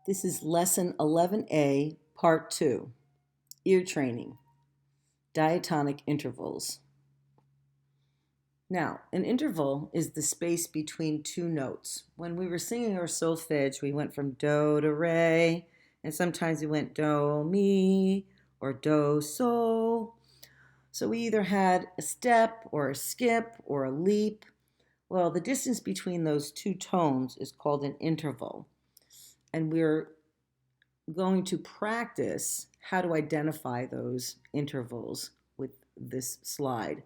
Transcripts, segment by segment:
This is Lesson 11A, Part 2, Ear Training, Diatonic Intervals. Now, an interval is the space between two notes. When we were singing our solfege, we went from do to re, and sometimes we went do, mi, or do, sol. So we either had a step or a skip or a leap. Well, the distance between those two tones is called an interval. And we're going to practice how to identify those intervals with this slide.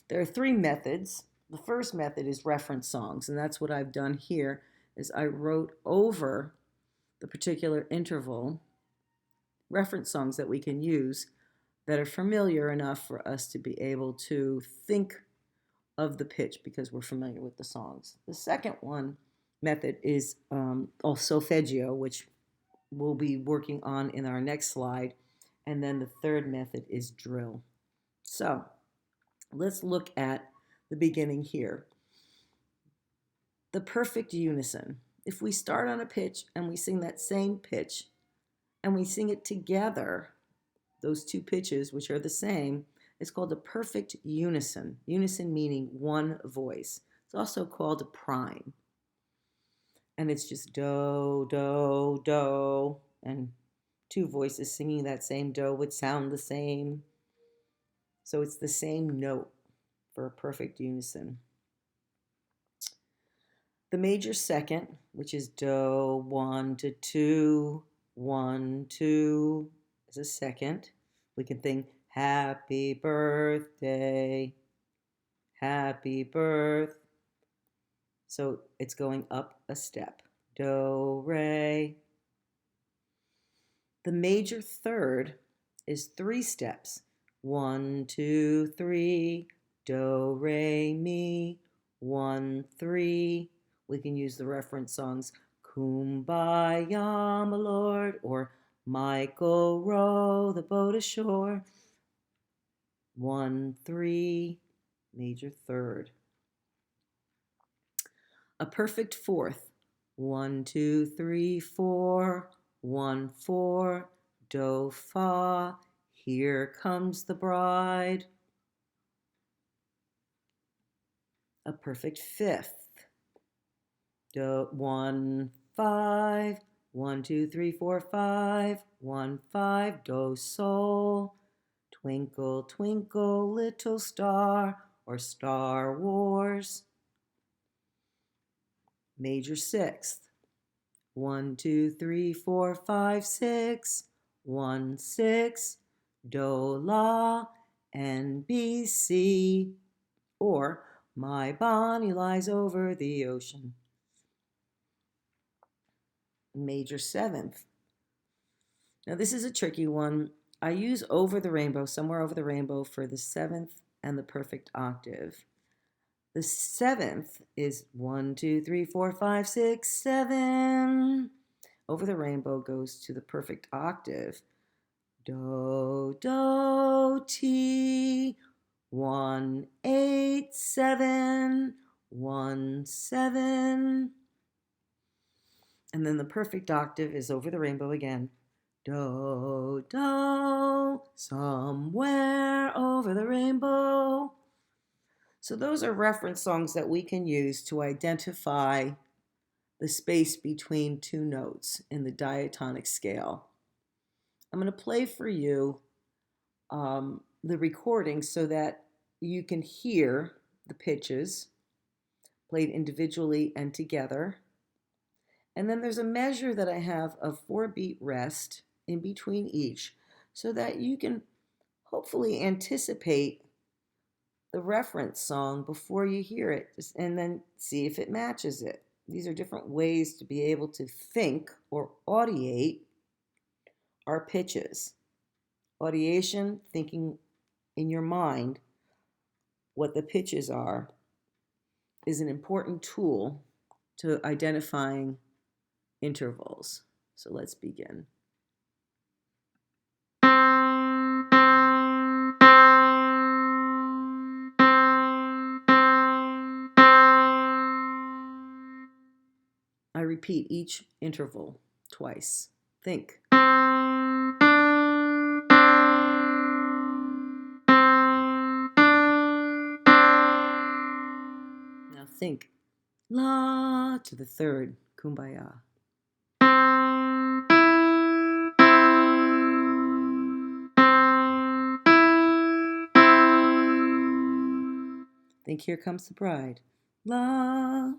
There are three methods. The first method is reference songs, and that's what I've done here is I wrote over the particular interval reference songs that we can use that are familiar enough for us to be able to think of the pitch because we're familiar with the songs. The second method is solfeggio, which we'll be working on in our next slide. And then the third method is drill. So let's look at the beginning here. The perfect unison. If we start on a pitch and we sing that same pitch and we sing it together, those two pitches, which are the same, it's called a perfect unison. Unison meaning one voice. It's also called a prime. And it's just do, do, do, and two voices singing that same do would sound the same. So it's the same note for a perfect unison. The major second, which is do, 1 to 2, 1, 2, is a second. We can think happy birthday, happy birth. So it's going up a step. Do, re. The major third is 3 steps. 1, 2, 3, do, re, mi, 1, 3. We can use the reference songs Kumbaya, my Lord, or Michael, row the boat ashore. 1, 3, major third. A perfect fourth. 1, 2, 3, 4, 1, 4, do, fa, here comes the bride. A perfect fifth. Do, 1, 5, 1, 2, 3, 4, 5, 1, 5, do, sol, twinkle, twinkle, little star, or Star Wars. Major sixth. 1, 2, 3, 4, 5, 6, 1, 6, do, la, and B, C, or my Bonnie lies over the ocean. Major seventh. Now this is a tricky one. I use over the rainbow, somewhere over the rainbow for the seventh and the perfect octave. The seventh is 1, 2, 3, 4, 5, 6, 7. Over the rainbow goes to the perfect octave. Do, do, ti, 1, 8, 7, 1, 7. And then the perfect octave is over the rainbow again. Do, do, somewhere over the rainbow. So those are reference songs that we can use to identify the space between two notes in the diatonic scale. I'm going to play for you the recording so that you can hear the pitches played individually and together. And then there's a measure that I have of 4-beat rest in between each so that you can hopefully anticipate the reference song before you hear it and then see if it matches it. These are different ways to be able to think or audiate our pitches. Audiation, thinking in your mind what the pitches are, is an important tool to identifying intervals. So let's begin. I repeat each interval twice. Think. Now think. La to the third. Kumbaya. Think Here Comes the Bride. La.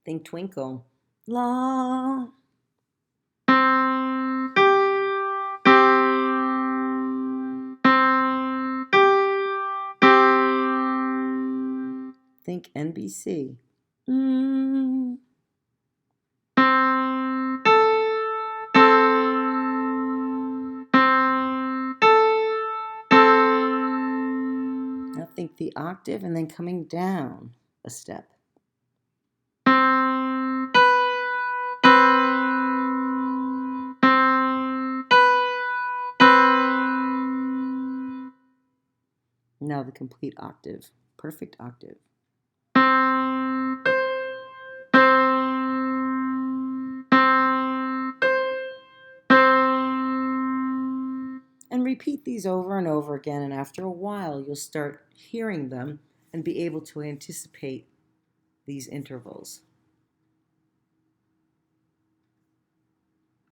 Think Twinkle. La. Think NBC. Mm. Now think the octave and then coming down a step. Now the complete octave, perfect octave. And repeat these over and over again, and after a while you'll start hearing them and be able to anticipate these intervals.